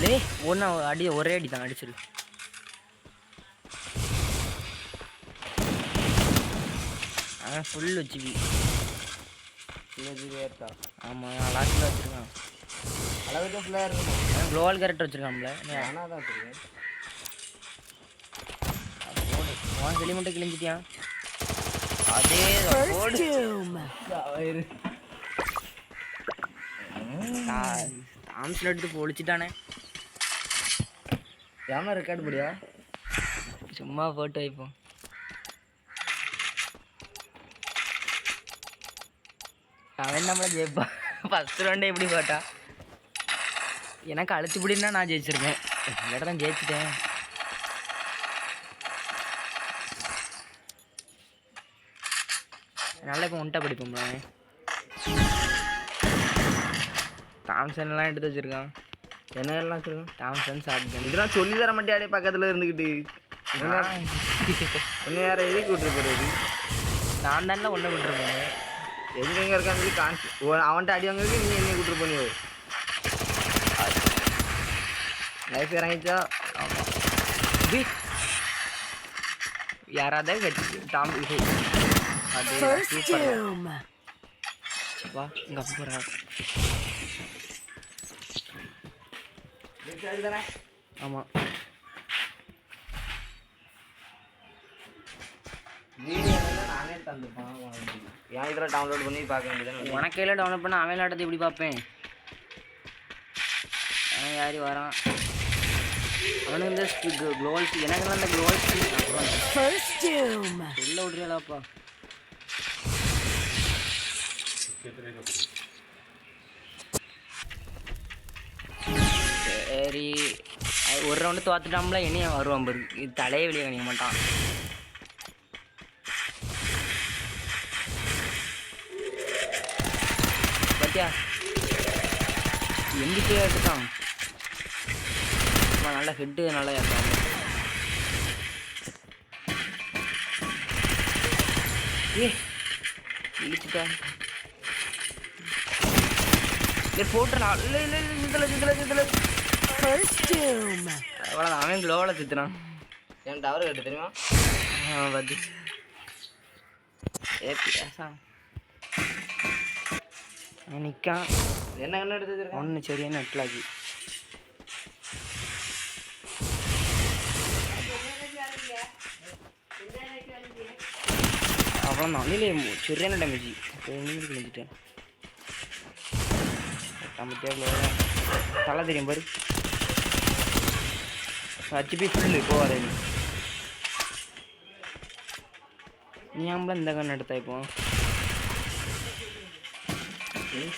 டேய் ஒண்ணா அடி ஒரே அடி தான் அடிச்சிரு. ஃபுல் வச்சுவி இருக்கா? ஆமாம் லாஸ்ட்டில் வச்சுருக்கான். அளவுக்கு ஃபுல்லாக இருக்கும். க்ளோவல் கேரக்டர் வச்சுருக்கான்ல. ஆனால் தான் வச்சுருக்கேன். போடு அவன் வெளி மட்டும் கிழிஞ்சிட்டியான். அதே போடு தாம்சன் எடுத்து பொழிச்சிட்டானே. ஏமா ரெக்கார்டு படியா? சும்மா போட்டு வைப்போம். அவன் நம்மள ஜெயிப்பான். ஃபஸ்ட் ரவுண்டே எப்படி போட்டா? எனக்கு அழுத்து பிடினா நான் ஜெயிச்சிருக்கேன். இந்த தான் ஜெயிச்சிட்டேன். நல்லா இப்போ உன்ட்டா படிப்போம்ல. தாம்சன்லாம் எடுத்து வச்சிருக்கான். என்னெல்லாம் வச்சுருக்கான்? தாம்சன் ஷாட்கன் இதெல்லாம் சொல்லி தர மாட்டியாடே பக்கத்தில் இருந்துக்கிட்டு. இன்னும் வேறு எதுக்கு விட்டுரு போகிறது? நான் தானே ஒன்றை விட்டுருப்பேன். எங்கெங்கே இருக்கான்னு சொல்லி காமிச்சு அவன்கிட்ட அடி வாங்கிறதுக்கு நீ என்ன விட்டுரு பண்ணியோ லைஃப் இறங்கிச்சா? ஆமாம் யாராவது கட்டி டாம் இது அது சூப்பர்வா இங்கே போகிறா. ஆமாம் நானே தந்துப்பான். ஏன் இதில் டவுன்லோட் பண்ணி பார்க்க வேண்டியது? உனக்கையில் டவுன்லோட் பண்ண அவன் விளையாடுறது எப்படி பார்ப்பேன்? அவன் யார் வரான்? அவனுக்கு இந்த க்ளோவல்ஸ் எனக்கு அந்த க்ளோவல்ஸ் சொல்ல விட்றியாப்பா. சரி ஒரு ரவுண்டு தோத்துட்டாம்ல. இனியும் வருவான் பாரு. இது தலையே வெளியே கணிக்க மாட்டான். பத்தியா எங்கிட்டே எடுத்துட்டான். நல்லா ஹெட்டு நல்லா இருக்கான். இழுச்சுட்டா போட்டுறான். இல்லை இல்லை இல்லை இதில் அவ்வளோதான். அவன் க்ளோவில் சுற்றுறான். என் டவர் கட்டு தெரியுமா? பத்தி நிற்கான். என்ன கண்ணு எடுத்து வச்சிருக்கான்? ஒன்று சரியான நெட்லாகி. அவ்வளோதான். இல்லையே சரியான டேமேஜ். கிழிஞ்சிட்டேன். தலை தெரியும் பாரு. ஹெச்பி ஃபுல்லு போவாத. நீ ஆம்பளை இந்த கண்ணு எடுத்தா இப்போ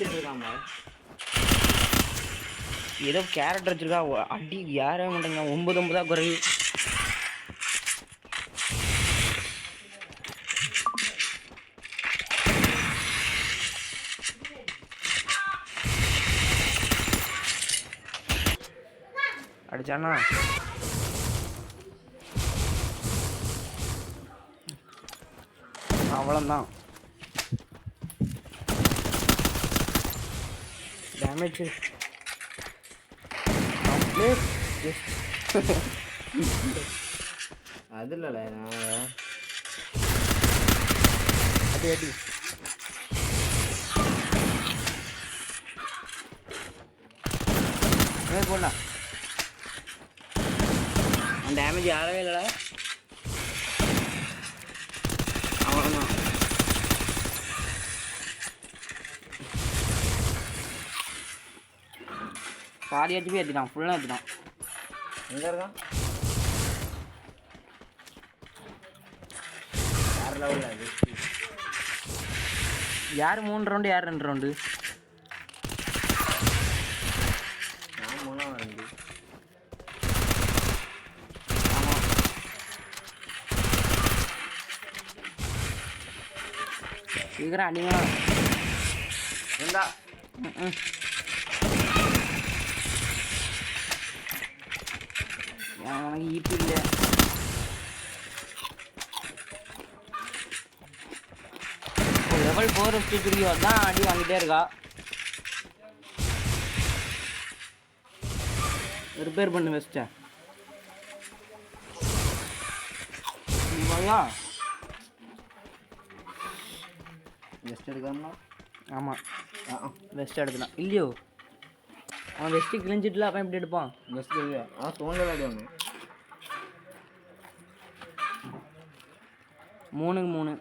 இருக்காம ஏதோ கேரக்டர் வச்சிருக்கா. அடி யாரவே மாட்டேங்க. 9 குறைவு. அடிச்சானா அவ்வளோதான். டேமேஜ் அது இல்லைல்ல நான் அடி அடி போடலாம். அந்த டேமேஜ் யாரவே இல்லைடா. அவ்வளோதான். பாதி ஹெச்பி ஏற்றிட்டான். ஃபுல்லாக ஏற்றிட்டான். எங்கே இருக்கான்? வேறு லெவலில் அது. யார் 3 ரவுண்டு யார் 2 ரவுண்டு? நான் 3ஆம் ரவுண்டு. ஆமாம் சீக்கிரம் அடிங்களா இருந்தா எனக்கு ஈப்பு இல்லை. லெவல் 4 53 தான் அடி வாங்கிட்டே இருக்கா. ரிப்பேர் பண்ணு வெஸ்ட்டை வாயா வெஸ்ட் எடுக்காமனா ஆமாம் வெஸ்ட் எடுத்துலாம் இல்லையோ அவன் வெஸ்ட்டு கிழிஞ்சிட்டுல அவன் எப்படி எடுப்பான் வெஸ்ட் இல்லையா தோண்டல அடி 3க்கு 3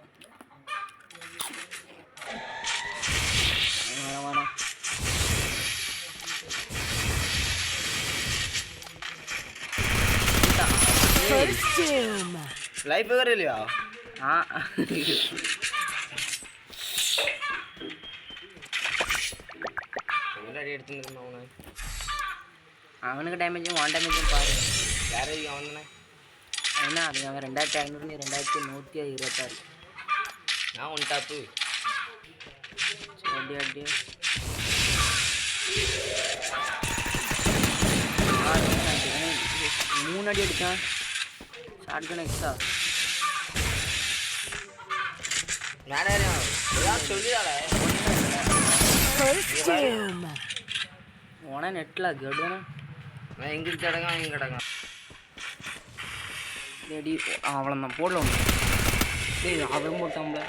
வேணாம் லைஃப் வேற இல்லையா அவனுக்கு டேமேஜும் 1 டேமேஜும் பாரு யார் அவன் தானே என்ன அது அவன் 2500 நீ 2126 நான் ஒன் டாப்பு அடி அடி 3 அடி அடித்தான் ஷார்ட் கன் எக்ஸ்ட்ரா உன நெட்டில் கெடுனா நான் எங்கே கிடக்கான் இங்கே கிடக்கான் ரெடி அவ்வளோதான் போடல ஒன்று சரி அவன் போட்டான்ல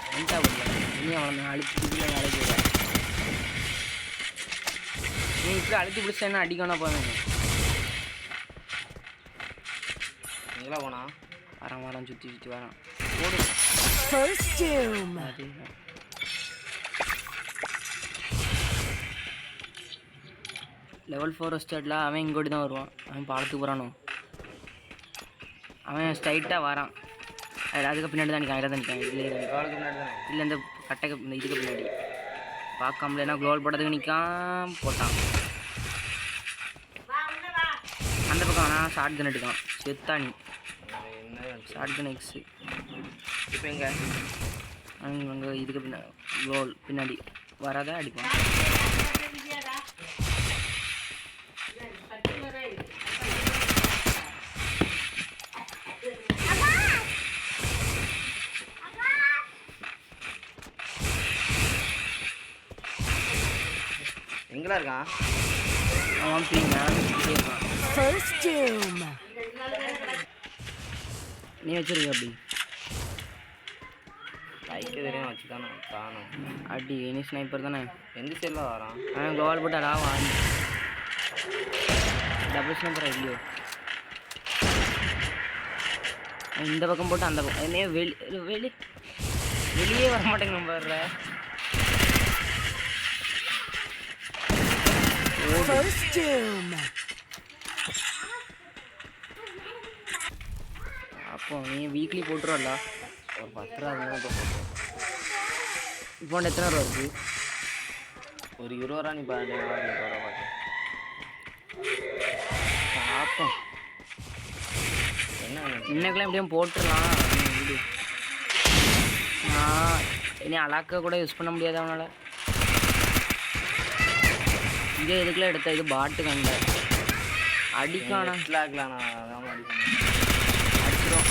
வந்துட்டா போடல இனி அவ்வளோதான் அழுத்தி வேலைக்கு வர நீ இப்படி அழுத்தி பிடிச்சா அடிக்கணும் போவேன் எங்கே போனா வரான் சுற்றி சுற்றி வரான் போடு லெவல் 4 ஸ்டார்டில் அவன் இங்கோடி தான் வருவான் அவன் பாலத்துக்கு போகிறானோ அவன் ஸ்ட்ரைட்டாக வரான் அதுக்கு பின்னாடி தான் நிற்கான் தான் நிற்கான் இல்லை இல்லை இந்த கட்டைக்கு இந்த இதுக்கு பின்னாடி பார்க்காமல ஏன்னா க்ளோவல் போட்டதுக்கு நிற்கான் போட்டான் அந்த பக்கம் ஆனால் ஷார்ட் கன் எடுக்கான் செத்தானி ஷார்ட் கன் எக்ஸு இப்போ எங்கே அங்கே இதுக்கு பின்னாடி க்ளோவல் பின்னாடி வராத அடிப்பான் எங்கடா இருக்கான் அவன் நீ வச்சிருக்க அப்படி லைக்கு தெரியும் வச்சுதானே காணும் அடி நீ ஸ்னைப்பர் தானே எந்த சைடில் வரான் அவன் கோவால் போட்டாரா வாங்க டபுள் ஸ்னைப்பரா இல்லையோ இந்த பக்கம் போட்டு அந்த பக்கம் என்னையே வெளியே வர மாட்டேங்க பாடுற அப்போ நீ வீக்லி போட்டுருவல்ல ஒரு 10 ரூபா போட்டோம் இப்போ எத்தனை ரூபா இருக்குது ஒரு 20 ரூபா நீ பாரு பார்த்து பார்ப்போம் என்ன இன்னைக்கெல்லாம் எப்படியும் போட்டுடலாம் வீடு நான் இனி அலாக்க கூட யூஸ் பண்ண முடியாது அவனால் இங்கே இதுக்குலாம் எடுத்த இது பாட்டு கண்ட அடிக்கானா ஆகலாம் நான் அதான் அடிச்சிடும்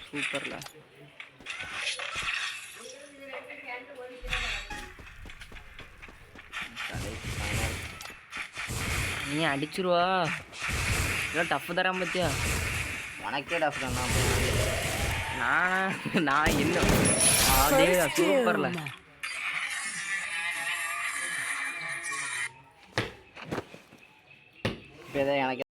சூப்பர்ல நீ அடிச்சிருவா இல்லை டஃப் தரான் பத்தியா உனக்கே டஃப் தான் நான் என்ன அதே சூப்பர்ல இப்போ எனக்கு